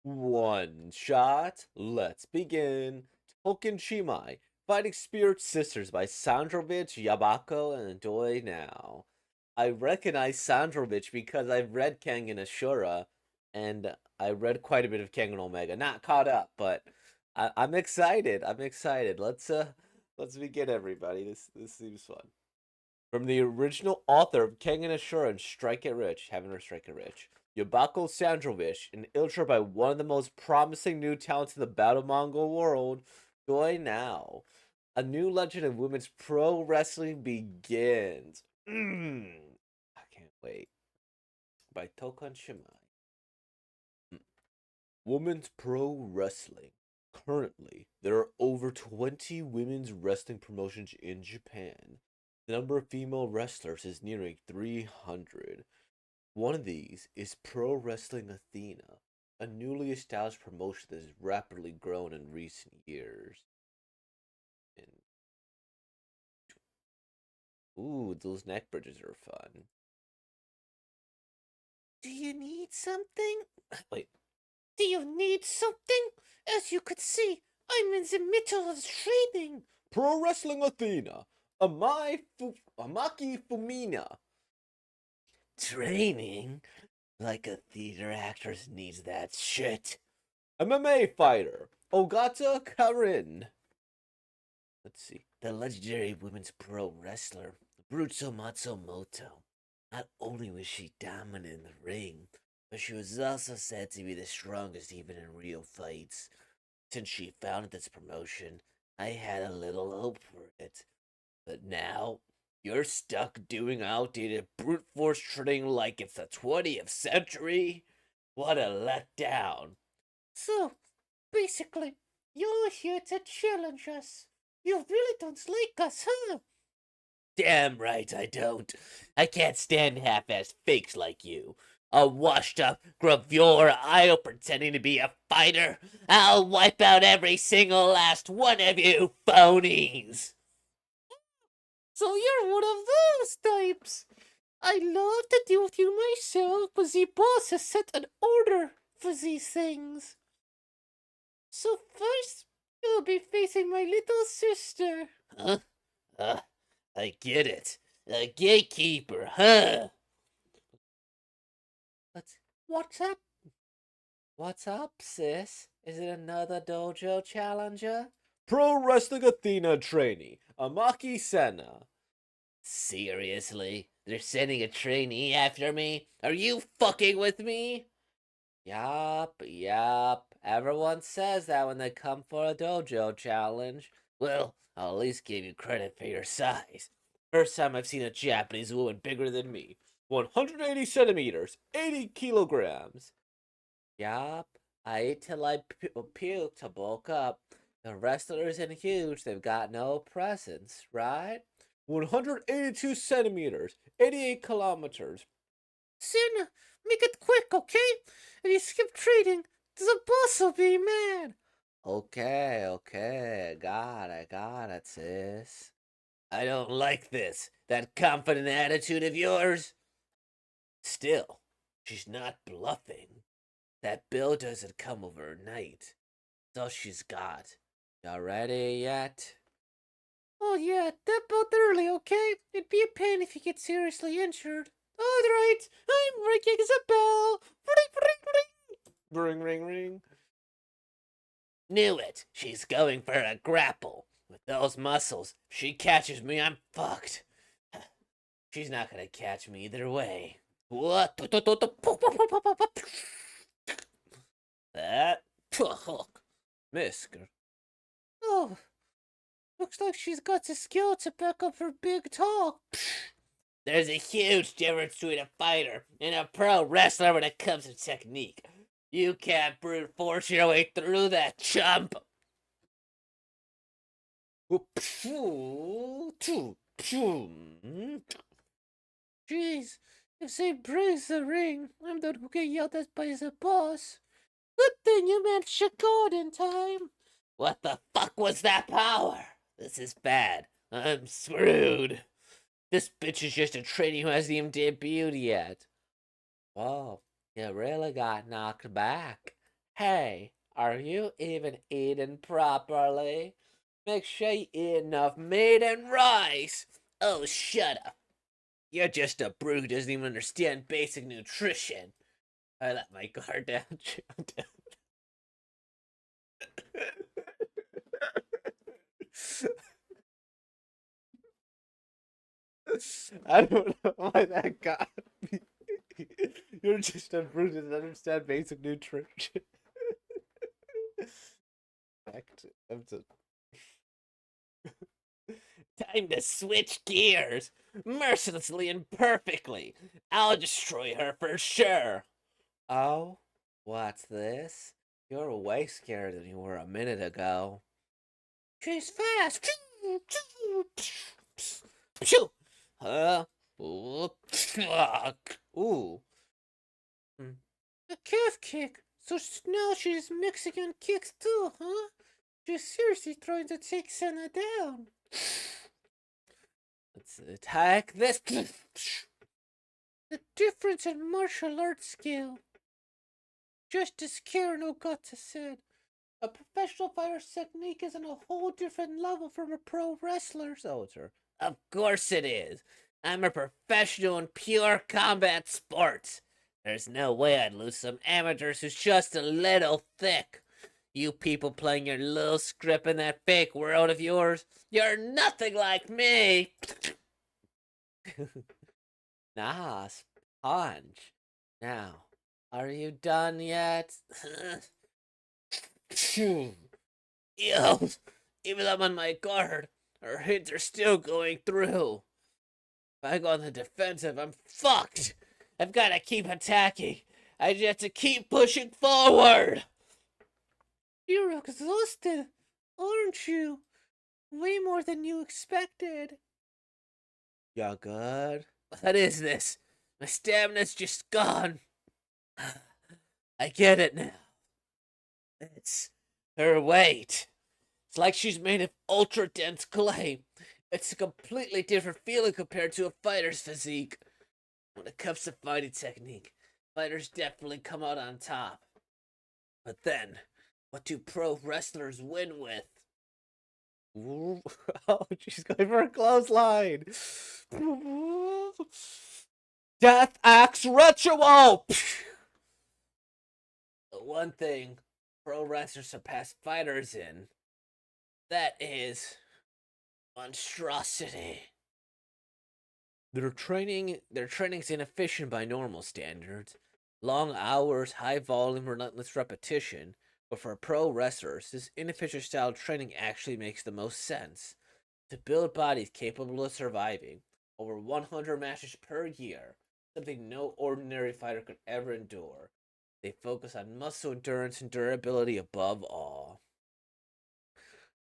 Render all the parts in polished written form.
One shot. Let's begin. Tokon Shimai, Fighting Spirit Sisters by Sandrovich, Yabako, and Doi Now. I recognize Sandrovich because I've read Kengan Ashura, and I read quite a bit of Kengan Omega. Not caught up, but I'm excited. I'm excited. Let's begin, everybody. This seems fun. From the original author of Kengan Ashura and Strike It Rich, Haven't Read Strike It Rich, Yabako Sandrovich, an illustrator by one of the most promising new talents in the battle manga world, Doi Now. A new legend of women's pro wrestling begins. I can't wait. By Tokon Shimai. Women's pro wrestling. Currently, there are over 20 women's wrestling promotions in Japan. The number of female wrestlers is nearing 300. One of these is Pro Wrestling Athena, a newly established promotion that has rapidly grown in recent years. And ooh, those neck bridges are fun. Do you need something? Wait. Do you need something? As you could see, I'm in the middle of training. Pro Wrestling Athena, Amaki Fumina. Training? Like a theater actress needs that shit. MMA fighter, Ogata Karin. Let's see. The legendary women's pro wrestler, Bruts Matsumoto. Not only was she dominant in the ring, but she was also said to be the strongest even in real fights. Since she founded this promotion, I had a little hope for it. But now, you're stuck doing outdated brute force training like it's the 20th century? What a letdown. So, basically, you're here to challenge us. You really don't like us, huh? Damn right I don't. I can't stand half-assed fakes like you. A washed-up gravure idol pretending to be a fighter. I'll wipe out every single last one of you phonies. So you're one of those types. I love to deal with you myself, but the boss has set an order for these things. So first, you'll be facing my little sister. Huh? I get it. A gatekeeper, huh? What's up? What's up, sis? Is it another dojo challenger? Pro Wrestling Athena trainee, Amaki Senna. Seriously? They're sending a trainee after me? Are you fucking with me? Yup. Everyone says that when they come for a dojo challenge. Well, I'll at least give you credit for your size. First time I've seen a Japanese woman bigger than me. 180 centimeters, 80 kilograms. Yup, I ate till I puked to bulk up. The wrestlers and huge, they've got no presence, right? 182 centimeters, 88 kilometers. Sin, make it quick, okay? If you skip trading, the boss will be mad. Okay, I got it, sis. I don't like this. That confident attitude of yours. Still, she's not bluffing. That bill doesn't come overnight. That's all she's got. Y'all ready yet? Oh yeah, that built early, okay? It'd be a pain if you get seriously injured. Alright, I'm ringing the bell. Ring. Knew it. She's going for a grapple. With those muscles, if she catches me, I'm fucked. She's not gonna catch me either way. What? That hook. Misker. Oh, looks like she's got the skill to back up her big talk. There's a huge difference between a fighter and a pro wrestler when it comes to technique. You can't brute force your way through that, chump. Jeez, if they break the ring, I'm the one who get yelled at by the boss. Good thing you managed to go in time. What the fuck was that power? This is bad. I'm screwed. This bitch is just a trainee who hasn't even debuted yet. Whoa, you really got knocked back. Hey, are you even eating properly? Make sure you eat enough meat and rice. Oh, shut up. You're just a brute who doesn't even understand basic nutrition. I let my guard down. I don't know why that got me. You're just a brute who doesn't understand basic nutrition. I'm so... Time to switch gears. Mercilessly and perfectly. I'll destroy her for sure. Oh, what's this? You're way scarier than you were a minute ago. She's fast. Phew. Ooh. Ooh. A calf kick. So now she's Mexican kicks too, huh? She's seriously trying to take Senna down. Let's attack this. The difference in martial arts skill. Just as Karen Ogata said, a professional fighter's technique is on a whole different level from a pro wrestler's. Oh, sir. Of course it is. I'm a professional in pure combat sports. There's no way I'd lose some amateurs who's just a little thick. You people playing your little script in that fake world of yours, you're nothing like me. Nice punch. Now, are you done yet? Ew. Even though I'm on my guard, her hits are still going through. If I go on the defensive, I'm fucked. I've got to keep attacking. I just have to keep pushing forward. You're exhausted, aren't you? Way more than you expected. You're good? What is this? My stamina's just gone. I get it now. It's her weight. It's like she's made of ultra dense clay. It's a completely different feeling compared to a fighter's physique. When it comes to fighting technique, fighters definitely come out on top. But then, what do pro wrestlers win with? Ooh. Oh, she's going for a clothesline. Death Axe Ritual! The one thing pro wrestlers surpass fighters in, that is monstrosity. Their training's inefficient by normal standards. Long hours, high volume, relentless repetition. But for pro wrestlers, this inefficient style of training actually makes the most sense. To build bodies capable of surviving over 100 matches per year, something no ordinary fighter could ever endure. They focus on muscle endurance and durability above all.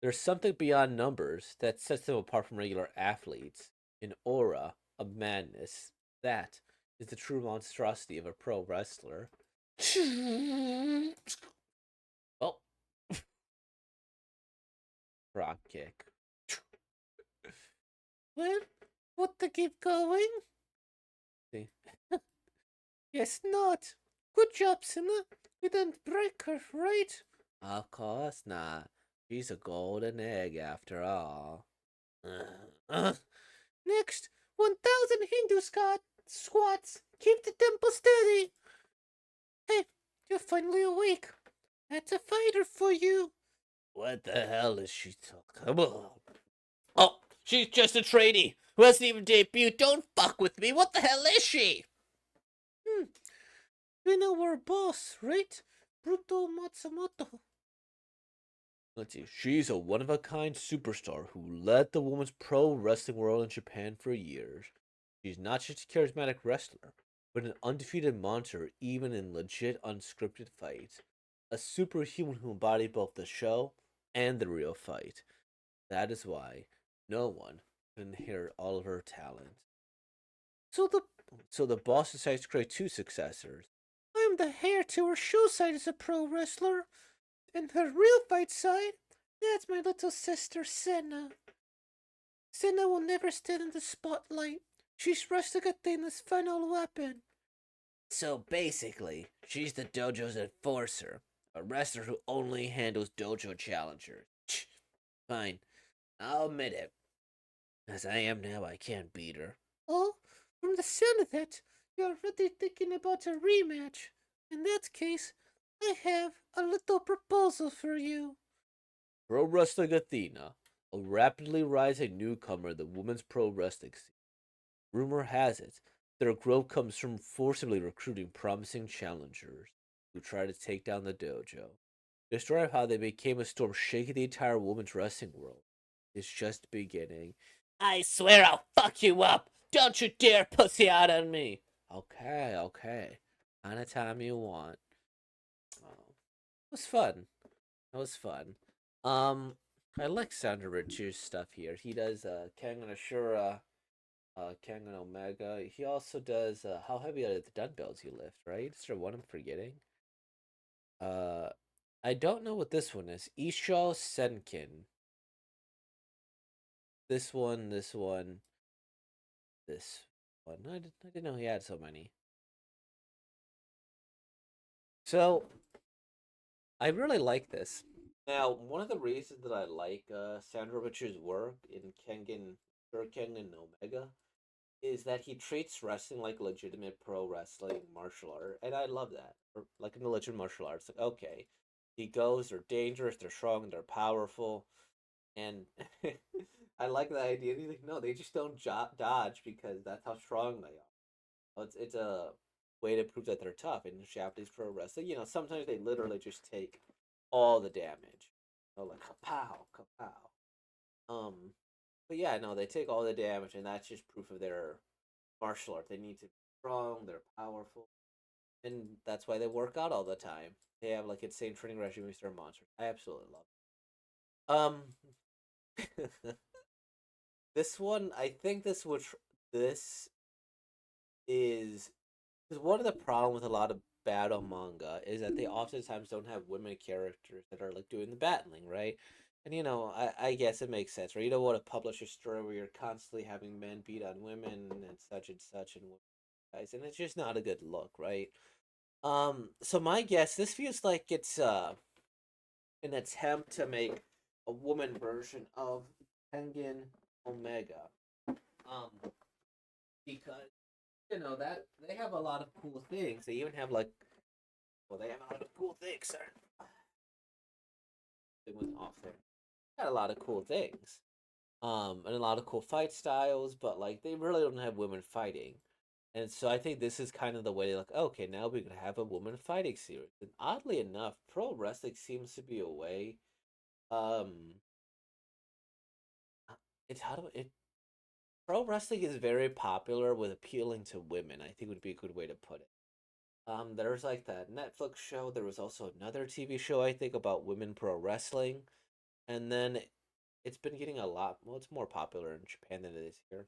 There's something beyond numbers that sets them apart from regular athletes, an aura of madness. That is the true monstrosity of a pro wrestler. Oh, drop kick. Well, what to keep going? See. Yes, not. Good job, Sinner. You didn't break her, right? Of course not. She's a golden egg after all. Next, 1,000 Hindu squats. Keep the tempo steady. Hey, you're finally awake. That's a fighter for you. What the hell is she talking about? Oh, she's just a trainee who hasn't even debuted. Don't fuck with me. What the hell is she? You know our boss, right? Bruts Matsumoto. Let's see. She's a one-of-a-kind superstar who led the women's pro wrestling world in Japan for years. She's not just a charismatic wrestler, but an undefeated monster even in legit unscripted fights. A superhuman who embodied both the show and the real fight. That is why no one can inherit all of her talent. So the boss decides to create two successors. I'm the heir to her show side as a pro wrestler, and her real fight side, that's my little sister Senna. Senna will never stand in the spotlight. She's Rustic Athena's final weapon. So basically, she's the dojo's enforcer. A wrestler who only handles dojo challengers. Fine, I'll admit it. As I am now, I can't beat her. Oh, from the sound of that, you're already thinking about a rematch. In that case, I have a little proposal for you. Pro Wrestling Athena, a rapidly rising newcomer in the women's pro wrestling scene. Rumor has it their growth comes from forcibly recruiting promising challengers who try to take down the dojo. The story of how they became a storm shaking the entire women's wrestling world is just beginning. I swear I'll fuck you up! Don't you dare pussy out on me! Okay, okay. Anytime you want. Oh, it was fun. It was fun. Um, I like Sandra Rich's stuff here. He does Kengan Ashura, Kengan Omega. He also does how heavy are the dumbbells you lift, right? Is there one I'm forgetting? Uh, I don't know what this one is. Isho Senkin. This one, this one, this one. I didn't know he had so many. So I really like this. Now, one of the reasons that I like Sandra Rich's work in Kengan or Kengan Omega is that he treats wrestling like legitimate pro wrestling martial art, and I love that. Or like in the legitimate martial arts, like okay, he goes, they're dangerous, they're strong, they're powerful, and I like the idea. He's like, no, they just don't dodge because that's how strong they are. It's a way to prove that they're tough. In Japanese pro wrestling, sometimes they literally just take all the damage. Oh, like kapow, kapow. Um, but yeah, no, they take all the damage, and that's just proof of their martial art. They need to be strong, they're powerful, and that's why they work out all the time. They have like insane training regimes. They're monsters. I absolutely love it. This one, I think this is because one of the problem with a lot of battle manga is that they oftentimes don't have women characters that are like doing the battling, right? And I guess it makes sense, right? You don't want to publish a story where you're constantly having men beat on women and such and guys, and it's just not a good look, right? So my guess, this feels like it's an attempt to make a woman version of Tengen Omega. Um, because that they have a lot of cool things. They even have they have a lot of cool things, sir. It went off there. Got a lot of cool things. And a lot of cool fight styles, but like they really don't have women fighting. And so I think this is kind of the way they're like, okay, now we can have a woman fighting series. And oddly enough, pro wrestling seems to be a way. Um, it's how do it? Pro wrestling is very popular with appealing to women. I think would be a good way to put it. There's like that Netflix show. There was also another TV show I think about women pro wrestling, and then it's been getting a lot. Well, it's more popular in Japan than it is here.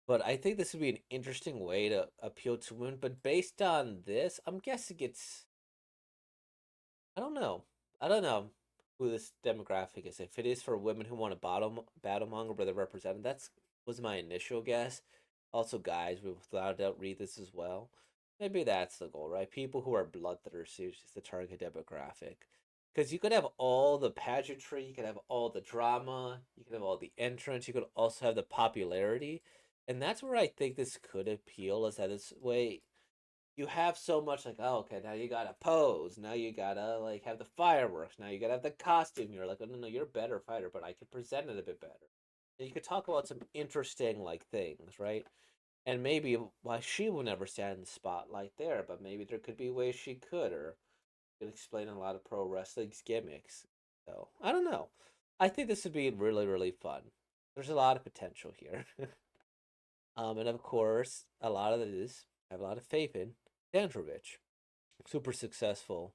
But I think this would be an interesting way to appeal to women. But based on this, I'm guessing it's I don't know. I don't know who this demographic is. If it is for women who want a battle manga where they're represented, that's was my initial guess. Also, guys would without a doubt read this as well. Maybe that's the goal, right? People who are bloodthirsters is the target demographic. Because you could have all the pageantry, you could have all the drama, you could have all the entrance, you could also have the popularity. And that's where I think this could appeal, is that this way you have so much like, oh, okay, now you gotta pose, now you gotta like have the fireworks, now you gotta have the costume. You're like, oh no, no, you're a better fighter, but I can present it a bit better. And you could talk about some interesting like things, right? And maybe why she will never stand in the spotlight there, but maybe there could be ways she could, or could explain a lot of pro wrestling's gimmicks. So I don't know. I think this would be really, really fun. There's a lot of potential here. And of course, a lot of this I have a lot of faith in Dandrovich. Super successful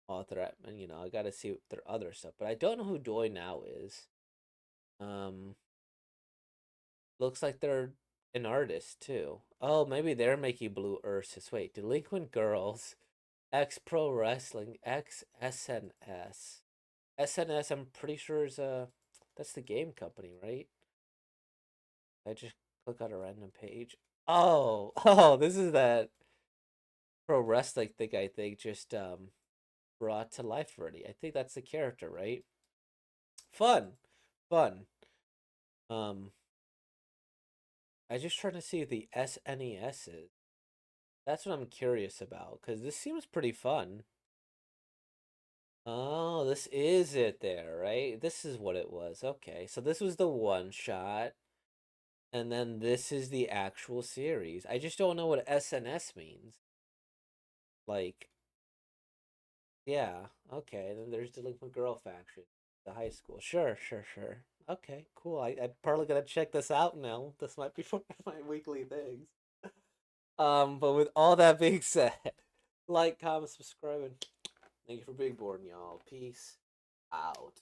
author. And I got to see their other stuff, but I don't know who Doi now is. Um, looks like they're an artist too. Oh, maybe they're making Blue Ursus. Wait, Delinquent Girls, X Pro Wrestling, X SNS. SNS, I'm pretty sure is that's the game company, right? I just click on a random page. Oh, oh, this is that pro wrestling thing. I think just brought to life already. I think that's the character, right? Fun, fun. Um, I just trying to see if the SNES is. That's what I'm curious about because this seems pretty fun. Oh, this is it there, right? This is what it was. Okay, so this was the one shot, and then this is the actual series. I just don't know what SNS means. Like, yeah, okay, then there's Delinquent Girl Faction, the high school. Sure, sure, sure. Okay, cool. I'm probably gonna check this out now. This might be one of my weekly things. But with all that being said, like, comment, subscribe, and thank you for being born, y'all. Peace out.